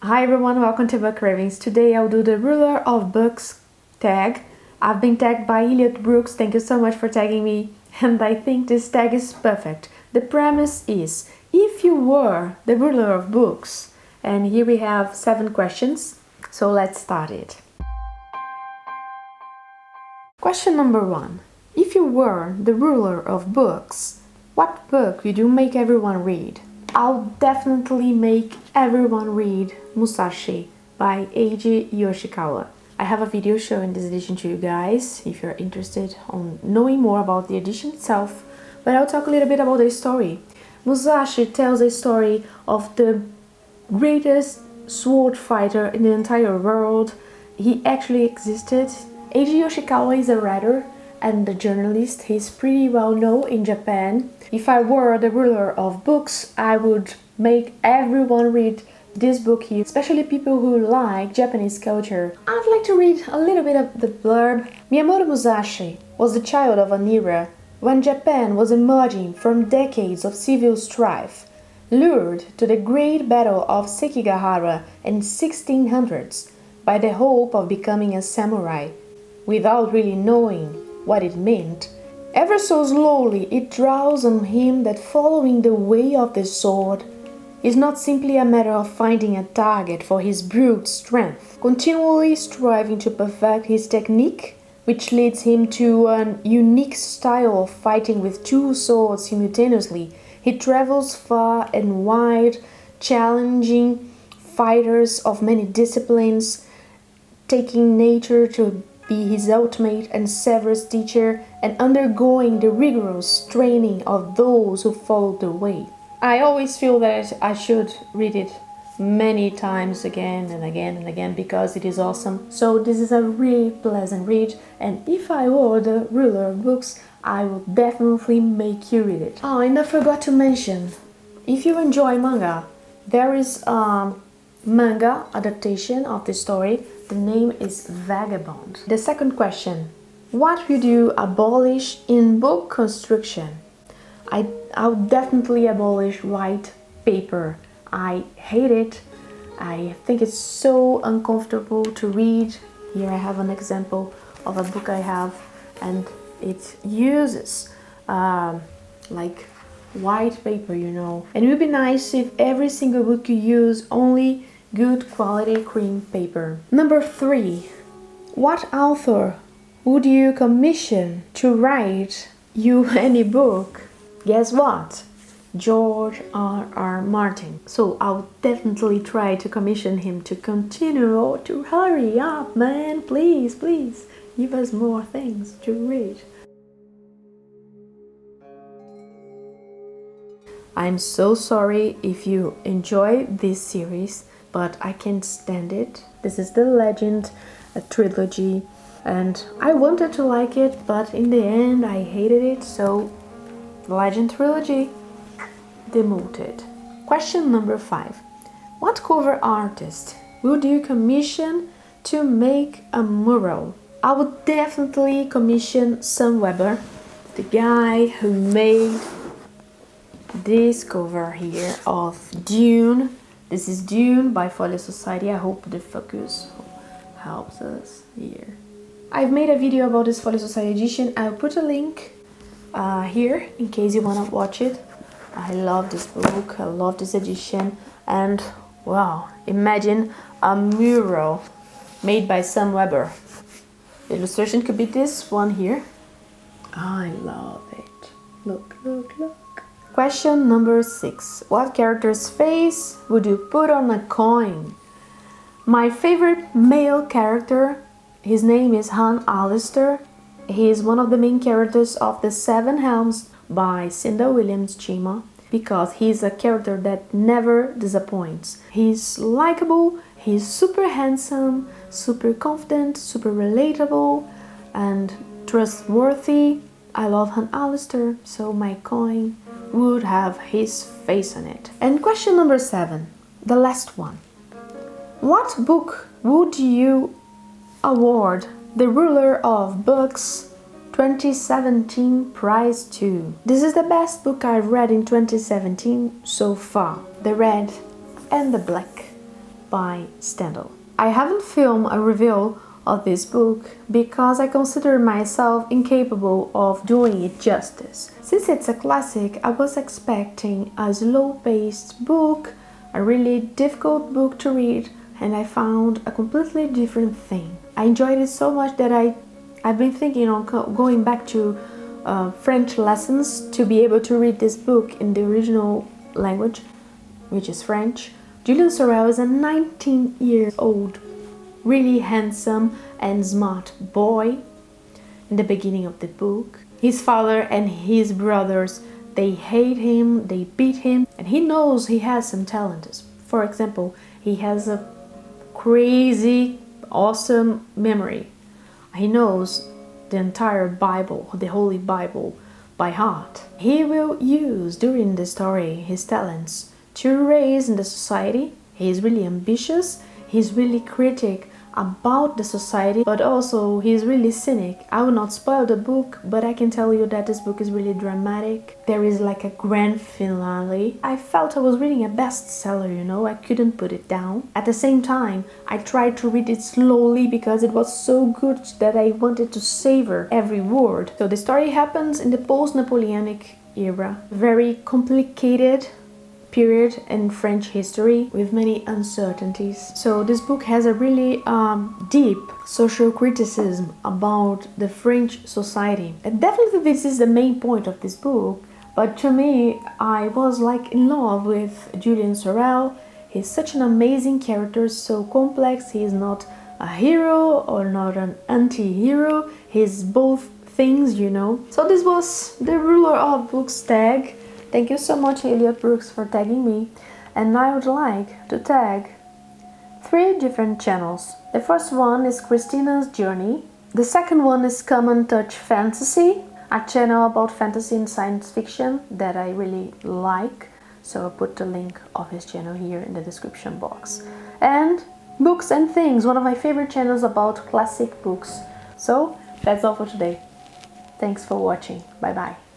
Hi everyone, welcome to BookCravings. Today I'll do the ruler of books tag. I've been tagged by Elliot Brooks, thank you so much for tagging me, and I think this tag is perfect. The premise is, if you were the ruler of books, and here we have 7 questions, so let's start it. Question number 1. If you were the ruler of books, what book would you make everyone read? I'll definitely make everyone read Musashi by Eiji Yoshikawa. I have a video showing this edition to you guys if you're interested on knowing more about the edition itself, but I'll talk a little bit about the story. Musashi tells a story of the greatest sword fighter in the entire world. He actually existed. Eiji Yoshikawa is a writer and a journalist. He's pretty well known in Japan. If I were the ruler of books, I would make everyone read this book here, especially people who like Japanese culture. I'd like to read a little bit of the blurb. Miyamoto Musashi was the child of an era when Japan was emerging from decades of civil strife. Lured to the great battle of Sekigahara in 1600s by the hope of becoming a samurai, without really knowing what it meant, ever so slowly it draws on him that following the way of the sword is not simply a matter of finding a target for his brute strength, continually striving to perfect his technique, which leads him to an unique style of fighting with 2 swords simultaneously. He travels far and wide, challenging fighters of many disciplines, taking nature to be his ultimate and severest teacher, and undergoing the rigorous training of those who follow the way. I always feel that I should read it many times again and again and again because it is awesome. So this is a really pleasant read, and if I were the ruler of books, I would definitely make you read it. Oh, and I forgot to mention, if you enjoy manga, there is a manga adaptation of the story. The name is Vagabond. The second question. What would you abolish in book construction? I would definitely abolish white paper. I hate it. I think it's so uncomfortable to read. Here I have an example of a book I have, and it uses like white paper, you know. And it would be nice if every single book you use only good quality cream paper. Number 3. What author would you commission to write you any book? Guess what? George R.R. Martin. So I'll definitely try to commission him to continue, to hurry up, man, please, please, give us more things to read. I'm so sorry if you enjoy this series, but I can't stand it. This is the Legend trilogy, and I wanted to like it, but in the end I hated it, so Legend trilogy, demoted. Question number 5. What cover artist would you commission to make a mural? I would definitely commission Sam Weber, the guy who made this cover here of Dune. This is Dune by Folio Society. I hope the focus helps us here. I've made a video about this Folio Society edition. I'll put a link here in case you want to watch it. I love this book. I love this edition. And wow, imagine a mural made by Sam Weber. The illustration could be this one here. I love it. Look, look, look. Question number 6. What character's face would you put on a coin? My favorite male character, his name is Han Alistair. He is one of the main characters of The 7 Helms by Cinda Williams Chima, because he's a character that never disappoints. He's likable, he's super handsome, super confident, super relatable, and trustworthy. I love Han Alistair, so my coin would have his face on it. And question number 7, the last one. What book would you award the ruler of books 2017 prize to? This is the best book I've read in 2017 so far. The Red and the Black by Stendhal. I haven't filmed a review of this book because I consider myself incapable of doing it justice. Since it's a classic, I was expecting a slow-paced book, a really difficult book to read, and I found a completely different thing. I enjoyed it so much that I've been thinking of going back to French lessons to be able to read this book in the original language, which is French. Julian Sorel is a 19-year-old, really handsome and smart boy in the beginning of the book. His father and his brothers, they hate him, they beat him, and he knows he has some talents. For example, he has a crazy, awesome memory. He knows the entire Bible, the Holy Bible, by heart. He will use during the story his talents to raise in the society. He is really ambitious, he's really critic about the society, but also he's really cynic. I will not spoil the book, but I can tell you that this book is really dramatic. There is like a grand finale. I felt I was reading a bestseller, you know, I couldn't put it down. At the same time, I tried to read it slowly because it was so good that I wanted to savor every word. So the story happens in the post-Napoleonic era. Very complicated period in French history with many uncertainties. So this book has a really deep social criticism about the French society. And definitely this is the main point of this book, but to me, I was like in love with Julian Sorel. He's such an amazing character, so complex. He is not a hero or not an anti-hero. He's both things, you know. So this was the Ruler of Books tag. Thank you so much, Elliot Brooks, for tagging me. And I would like to tag 3 different channels. The first one is Christina's Journey. The second one is Common Touch Fantasy, a channel about fantasy and science fiction that I really like. So I'll put the link of his channel here in the description box. And Books and Things, one of my favorite channels about classic books. So that's all for today. Thanks for watching. Bye bye.